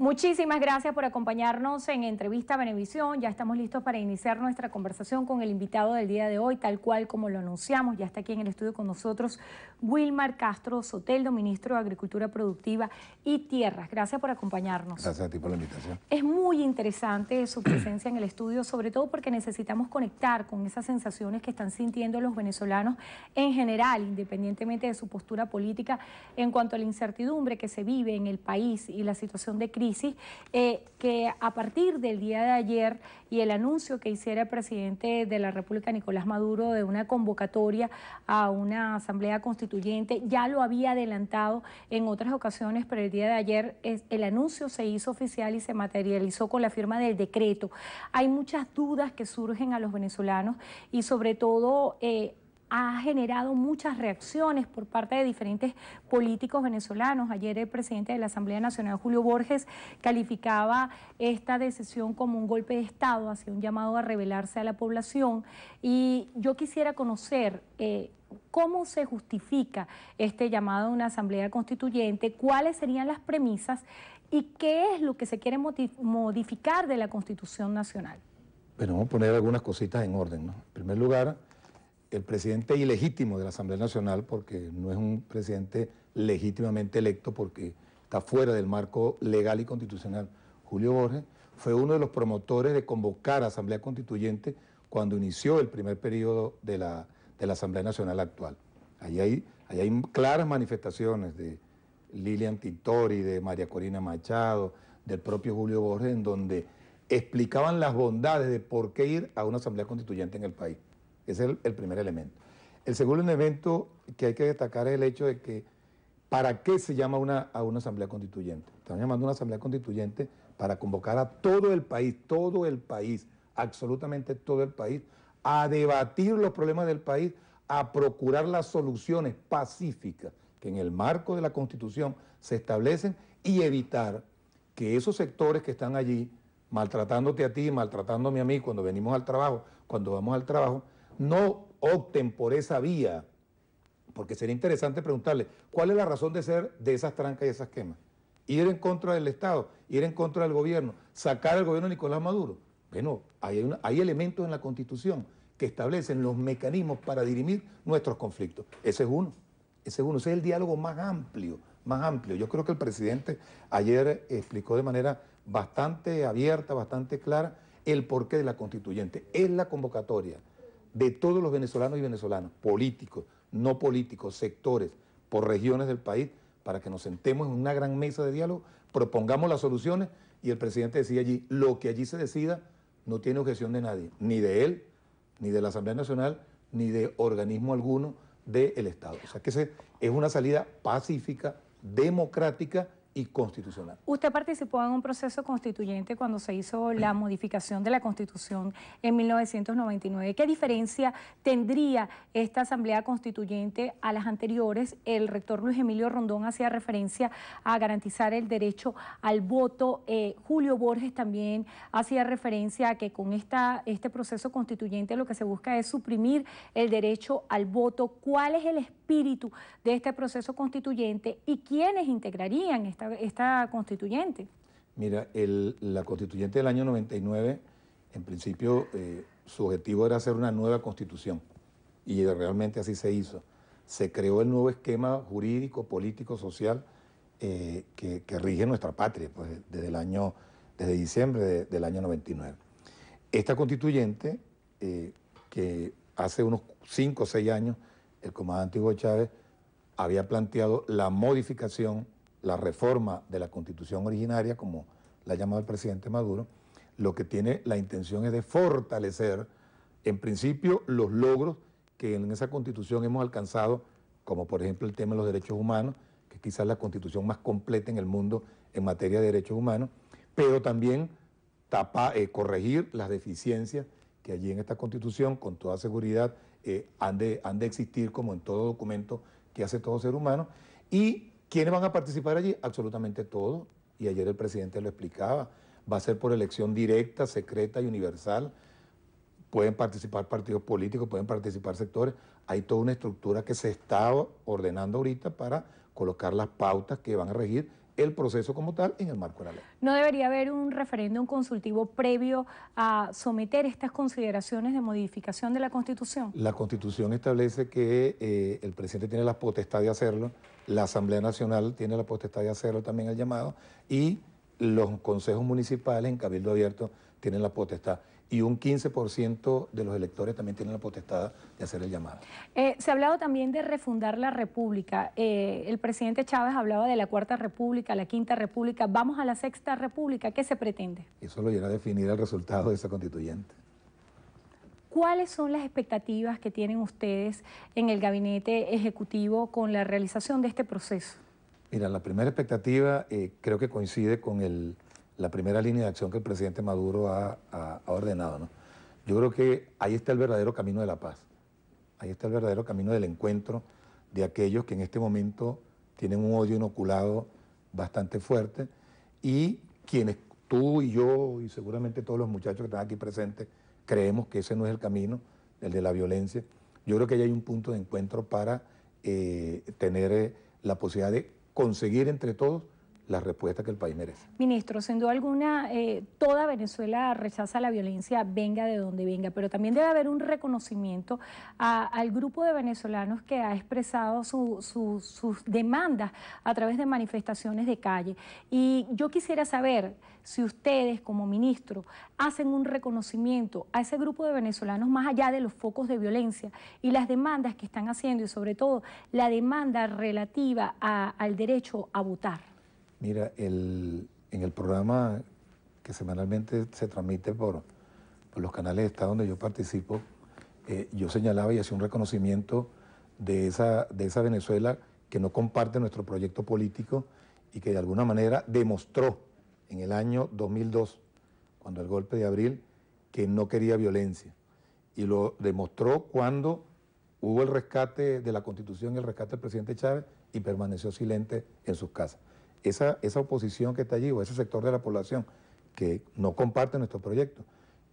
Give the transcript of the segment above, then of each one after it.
Muchísimas gracias por acompañarnos en Entrevista Venevisión. Ya estamos listos para iniciar nuestra conversación con el invitado del día de hoy, tal cual como lo anunciamos. Ya está aquí en el estudio con nosotros Wilmar Castro Soteldo, ministro de Agricultura Productiva y Tierras. Gracias por acompañarnos. Gracias a ti por la invitación. Es muy interesante su presencia en el estudio, sobre todo porque necesitamos conectar con esas sensaciones que están sintiendo los venezolanos en general, independientemente de su postura política, en cuanto a la incertidumbre que se vive en el país y la situación de crisis, que a partir del día de ayer y el anuncio que hiciera el presidente de la República, Nicolás Maduro, de una convocatoria a una asamblea constituyente, ya lo había adelantado en otras ocasiones, pero el día de ayer el anuncio se hizo oficial y se materializó con la firma del decreto. Hay muchas dudas que surgen a los venezolanos y sobre todo ha generado muchas reacciones por parte de diferentes políticos venezolanos. Ayer el presidente de la Asamblea Nacional, Julio Borges, calificaba esta decisión como un golpe de Estado, hacía un llamado a rebelarse a la población. Y yo quisiera conocer cómo se justifica este llamado a una Asamblea Constituyente, cuáles serían las premisas y qué es lo que se quiere modificar de la Constitución Nacional. Bueno, vamos a poner algunas cositas en orden, ¿no? En primer lugar, el presidente ilegítimo de la Asamblea Nacional, porque no es un presidente legítimamente electo, porque está fuera del marco legal y constitucional, Julio Borges, fue uno de los promotores de convocar a Asamblea Constituyente cuando inició el primer periodo de la Asamblea Nacional actual. Ahí hay claras manifestaciones de Lilian Tintori, de María Corina Machado, del propio Julio Borges, en donde explicaban las bondades de por qué ir a una Asamblea Constituyente en el país. Ese es el primer elemento. El segundo elemento que hay que destacar es el hecho de que ¿para qué se llama a una Asamblea Constituyente? Estamos llamando a una Asamblea Constituyente para convocar a todo el país, absolutamente todo el país, a debatir los problemas del país, a procurar las soluciones pacíficas que en el marco de la Constitución se establecen y evitar que esos sectores que están allí, maltratándote a ti, maltratándome a mí cuando venimos al trabajo, cuando vamos al trabajo, no opten por esa vía, porque sería interesante preguntarle, ¿cuál es la razón de ser de esas trancas y esas quemas? Ir en contra del Estado, ir en contra del gobierno, sacar al gobierno de Nicolás Maduro. Bueno, hay elementos en la Constitución que establecen los mecanismos para dirimir nuestros conflictos. Ese es uno, ese es el diálogo más amplio, más amplio. Yo creo que el presidente ayer explicó de manera bastante abierta, bastante clara, el porqué de la constituyente. Es la convocatoria de todos los venezolanos y venezolanas, políticos, no políticos, sectores, por regiones del país, para que nos sentemos en una gran mesa de diálogo, propongamos las soluciones y el presidente decía allí, lo que allí se decida no tiene objeción de nadie, ni de él, ni de la Asamblea Nacional, ni de organismo alguno del Estado. O sea que es una salida pacífica, democrática y constitucional. Usted participó en un proceso constituyente cuando se hizo la modificación de la Constitución en 1999. ¿Qué diferencia tendría esta Asamblea Constituyente a las anteriores? El rector Luis Emilio Rondón hacía referencia a garantizar el derecho al voto. Julio Borges también hacía referencia a que con este proceso constituyente lo que se busca es suprimir el derecho al voto. ¿Cuál es el espíritu de este proceso constituyente y quiénes integrarían esta constituyente? Mira, la constituyente del año 99, en principio, su objetivo era hacer una nueva constitución y realmente así se hizo. Se creó el nuevo esquema jurídico, político, social que rige nuestra patria pues, desde diciembre del año 99. Esta constituyente, que hace unos 5 o 6 años el comandante Hugo Chávez había planteado la modificación, la reforma de la Constitución originaria, como la ha llamado el presidente Maduro, lo que tiene la intención es de fortalecer, en principio, los logros que en esa Constitución hemos alcanzado, como por ejemplo el tema de los derechos humanos, que es quizás la Constitución más completa en el mundo en materia de derechos humanos, pero también corregir las deficiencias que allí en esta Constitución, con toda seguridad, han de existir como en todo documento que hace todo ser humano. ¿Y quiénes van a participar allí? Absolutamente todos. Y ayer el presidente lo explicaba. Va a ser por elección directa, secreta y universal. Pueden participar partidos políticos, pueden participar sectores. Hay toda una estructura que se está ordenando ahorita para colocar las pautas que van a regir el proceso como tal en el marco de la ley. ¿No debería haber un referéndum consultivo previo a someter estas consideraciones de modificación de la Constitución? La Constitución establece que el presidente tiene la potestad de hacerlo, la Asamblea Nacional tiene la potestad de hacerlo también el llamado, y los consejos municipales en cabildo abierto tienen la potestad. Y un 15% de los electores también tienen la potestad de hacer el llamado. Se ha hablado también de refundar la República. El presidente Chávez hablaba de la Cuarta República, la Quinta República. Vamos a la Sexta República. ¿Qué se pretende? Eso lo irá a definir el resultado de esa constituyente. ¿Cuáles son las expectativas que tienen ustedes en el gabinete ejecutivo con la realización de este proceso? Mira, la primera expectativa creo que coincide con la primera línea de acción que el presidente Maduro ha ordenado, ¿no? Yo creo que ahí está el verdadero camino de la paz. Ahí está el verdadero camino del encuentro de aquellos que en este momento tienen un odio inoculado bastante fuerte y quienes, tú y yo y seguramente todos los muchachos que están aquí presentes, creemos que ese no es el camino, el de la violencia. Yo creo que ahí hay un punto de encuentro para tener la posibilidad de conseguir entre todos la respuesta que el país merece. Ministro, sin duda alguna, toda Venezuela rechaza la violencia, venga de donde venga, pero también debe haber un reconocimiento al grupo de venezolanos que ha expresado sus demandas a través de manifestaciones de calle. Y yo quisiera saber si ustedes, como ministro, hacen un reconocimiento a ese grupo de venezolanos más allá de los focos de violencia y las demandas que están haciendo y sobre todo la demanda relativa al derecho a votar. Mira, en el programa que semanalmente se transmite por los canales de Estado donde yo participo, yo señalaba y hacía un reconocimiento de esa Venezuela que no comparte nuestro proyecto político y que de alguna manera demostró en el año 2002, cuando el golpe de abril, que no quería violencia. Y lo demostró cuando hubo el rescate de la Constitución y el rescate del presidente Chávez y permaneció silente en sus casas. Esa oposición que está allí, o ese sector de la población que no comparte nuestro proyecto.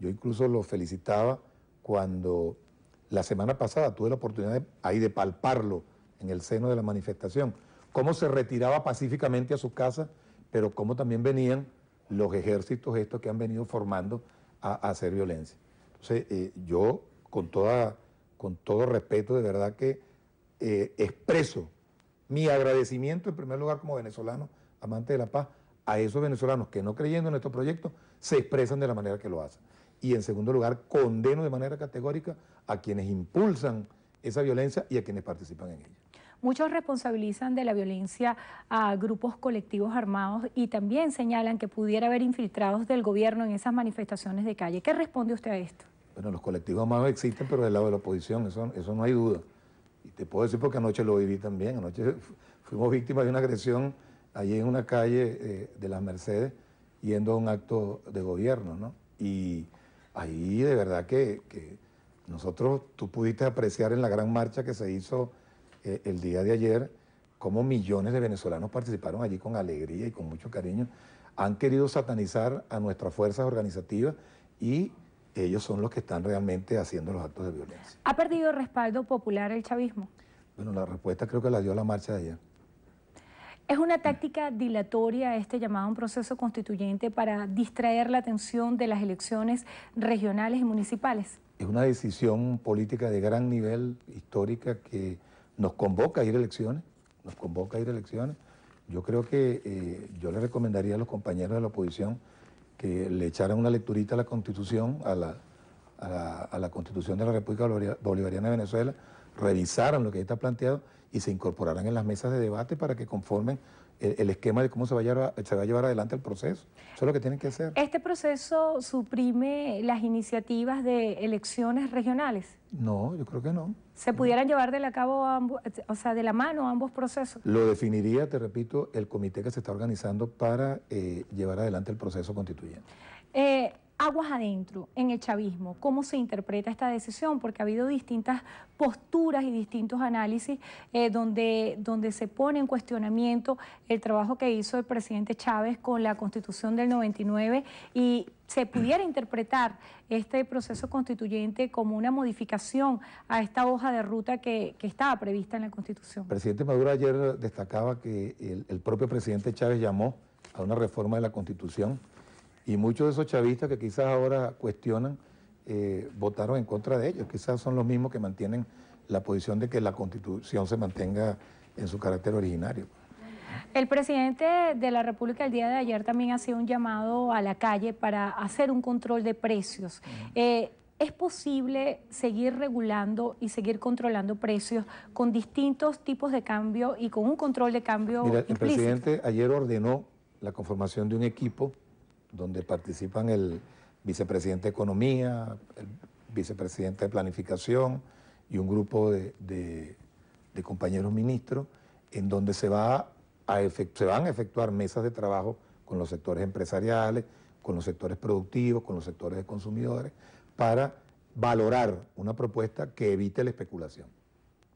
Yo incluso lo felicitaba cuando la semana pasada tuve la oportunidad de palparlo en el seno de la manifestación, cómo se retiraba pacíficamente a sus casas, pero cómo también venían los ejércitos estos que han venido formando a hacer violencia. Entonces, yo con todo respeto, de verdad que expreso mi agradecimiento en primer lugar como venezolano, amante de la paz, a esos venezolanos que no creyendo en nuestro proyecto se expresan de la manera que lo hacen. Y en segundo lugar, condeno de manera categórica a quienes impulsan esa violencia y a quienes participan en ella. Muchos responsabilizan de la violencia a grupos colectivos armados y también señalan que pudiera haber infiltrados del gobierno en esas manifestaciones de calle. ¿Qué responde usted a esto? Bueno, los colectivos armados existen, pero del lado de la oposición, eso no hay duda. Y te puedo decir porque anoche lo viví también. Anoche fuimos víctimas de una agresión allí en una calle de Las Mercedes, yendo a un acto de gobierno, ¿no? Y ahí de verdad que nosotros, tú pudiste apreciar en la gran marcha que se hizo el día de ayer, cómo millones de venezolanos participaron allí con alegría y con mucho cariño. Han querido satanizar a nuestras fuerzas organizativas y ellos son los que están realmente haciendo los actos de violencia. ¿Ha perdido respaldo popular el chavismo? Bueno, la respuesta creo que la dio la marcha de ayer. ¿Es una táctica dilatoria este llamado a un proceso constituyente para distraer la atención de las elecciones regionales y municipales? Es una decisión política de gran nivel, histórica, que nos convoca a ir a elecciones, Yo creo que yo le recomendaría a los compañeros de la oposición que le echaran una lecturita a la Constitución, a la Constitución de la República Bolivariana de Venezuela, revisaran lo que ahí está planteado y se incorporaran en las mesas de debate para que conformen el esquema de cómo se va a llevar adelante el proceso. Eso es lo que tienen que hacer. ¿Este proceso suprime las iniciativas de elecciones regionales? No, yo creo que no. ¿Se pudieran llevar de la mano ambos procesos? Lo definiría, te repito, el comité que se está organizando para llevar adelante el proceso constituyente. aguas adentro, en el chavismo, ¿cómo se interpreta esta decisión? Porque ha habido distintas posturas y distintos análisis donde se pone en cuestionamiento el trabajo que hizo el presidente Chávez con la Constitución del 99 y se pudiera interpretar este proceso constituyente como una modificación a esta hoja de ruta que estaba prevista en la Constitución. El presidente Maduro ayer destacaba que el propio presidente Chávez llamó a una reforma de la Constitución y muchos de esos chavistas que quizás ahora cuestionan votaron en contra de ellos. Quizás son los mismos que mantienen la posición de que la Constitución se mantenga en su carácter originario. El presidente de la República el día de ayer también hacía un llamado a la calle para hacer un control de precios. ¿Es posible seguir regulando y seguir controlando precios con distintos tipos de cambio y con un control de cambio implícito? El presidente ayer ordenó la conformación de un equipo donde participan el vicepresidente de Economía, el vicepresidente de Planificación y un grupo de compañeros ministros, en donde se van a efectuar mesas de trabajo con los sectores empresariales, con los sectores productivos, con los sectores de consumidores, para valorar una propuesta que evite la especulación.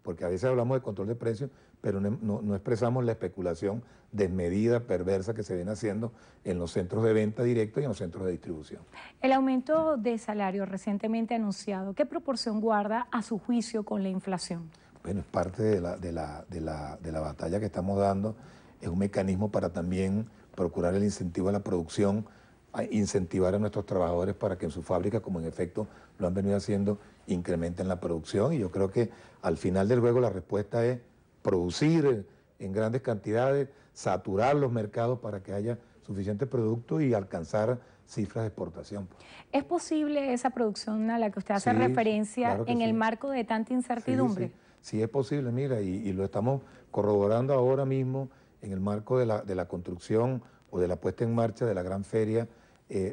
Porque a veces hablamos de control de precios, pero no expresamos la especulación desmedida, perversa que se viene haciendo en los centros de venta directa y en los centros de distribución. El aumento de salario recientemente anunciado, ¿qué proporción guarda a su juicio con la inflación? Bueno, es parte de la batalla que estamos dando, es un mecanismo para también procurar el incentivo a la producción, a incentivar a nuestros trabajadores para que en sus fábricas, como en efecto lo han venido haciendo, incrementen la producción. Y yo creo que al final del juego la respuesta es producir en grandes cantidades, saturar los mercados para que haya suficiente producto y alcanzar cifras de exportación. ¿Es posible esa producción a la que usted hace referencia claro en el marco de tanta incertidumbre? Sí, es posible, mira, y lo estamos corroborando ahora mismo en el marco de la construcción o de la puesta en marcha de la gran feria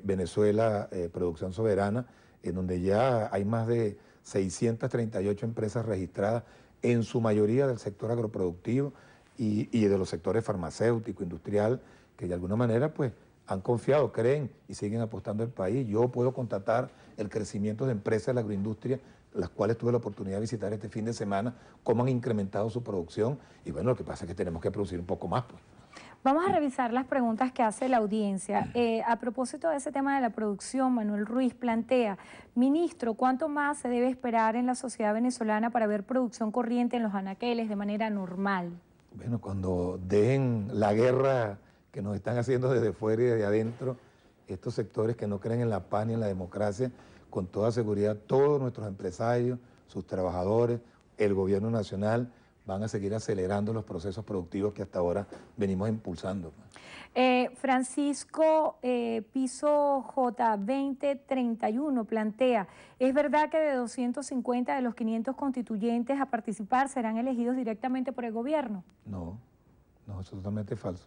Venezuela Producción Soberana, en donde ya hay más de 638 empresas registradas, en su mayoría del sector agroproductivo y de los sectores farmacéutico, industrial, que de alguna manera pues han confiado, creen y siguen apostando al país. Yo puedo constatar el crecimiento de empresas de la agroindustria, las cuales tuve la oportunidad de visitar este fin de semana, cómo han incrementado su producción, y bueno, lo que pasa es que tenemos que producir un poco más, pues. Vamos a revisar las preguntas que hace la audiencia. A propósito de ese tema de la producción, Manuel Ruiz plantea, ministro, ¿cuánto más se debe esperar en la sociedad venezolana para ver producción corriente en los anaqueles de manera normal? Bueno, cuando dejen la guerra que nos están haciendo desde fuera y desde adentro, estos sectores que no creen en la paz ni en la democracia, con toda seguridad todos nuestros empresarios, sus trabajadores, el gobierno nacional, van a seguir acelerando los procesos productivos que hasta ahora venimos impulsando. Francisco Piso J2031 plantea, ¿es verdad que de 250 de los 500 constituyentes a participar serán elegidos directamente por el gobierno? No, eso es totalmente falso.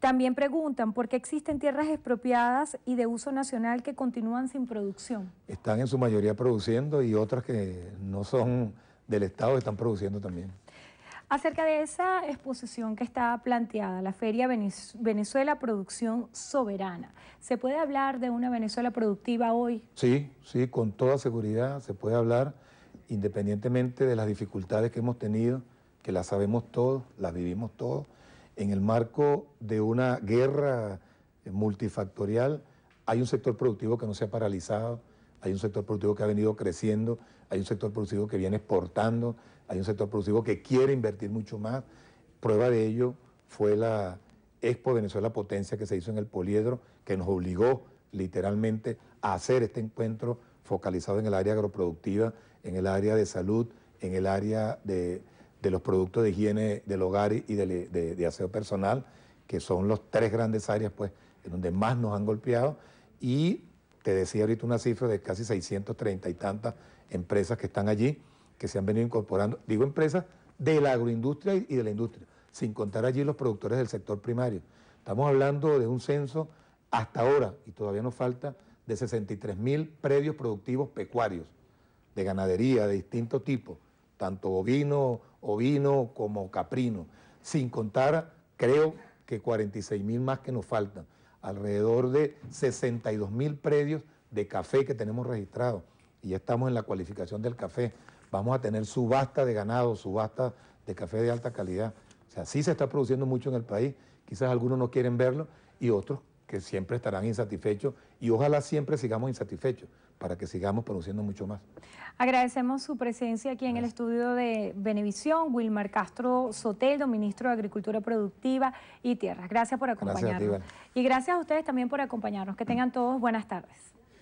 También preguntan, ¿por qué existen tierras expropiadas y de uso nacional que continúan sin producción? Están en su mayoría produciendo y otras que no son del Estado están produciendo también. Acerca de esa exposición que está planteada, la Feria Venezuela Producción Soberana, ¿se puede hablar de una Venezuela productiva hoy? Sí, con toda seguridad se puede hablar, independientemente de las dificultades que hemos tenido, que las sabemos todos, las vivimos todos. En el marco de una guerra multifactorial, hay un sector productivo que no se ha paralizado, hay un sector productivo que ha venido creciendo, hay un sector productivo que viene exportando, hay un sector productivo que quiere invertir mucho más. Prueba de ello fue la Expo Venezuela Potencia que se hizo en el Poliedro, que nos obligó literalmente a hacer este encuentro focalizado en el área agroproductiva, en el área de salud, en el área de los productos de higiene del hogar y de aseo personal, que son los tres grandes áreas pues, en donde más nos han golpeado. Y te decía ahorita una cifra de casi 630 y tantas empresas que están allí, que se han venido incorporando, digo empresas de la agroindustria y de la industria, sin contar allí los productores del sector primario. Estamos hablando de un censo hasta ahora, y todavía nos falta, de 63.000 predios productivos pecuarios, de ganadería de distinto tipo, tanto ovino como caprino, sin contar, creo que 46.000 más que nos faltan. alrededor de 62.000 predios de café que tenemos registrados y ya estamos en la cualificación del café. Vamos a tener subasta de ganado, subasta de café de alta calidad. O sea, sí se está produciendo mucho en el país, quizás algunos no quieren verlo y otros que siempre estarán insatisfechos y ojalá siempre sigamos insatisfechos para que sigamos produciendo mucho más. Agradecemos su presencia aquí en el estudio de Venevisión, Wilmar Castro Soteldo, ministro de Agricultura Productiva y Tierras. Gracias por acompañarnos. Gracias a ti, Iván. Y gracias a ustedes también por acompañarnos. Que tengan todos buenas tardes.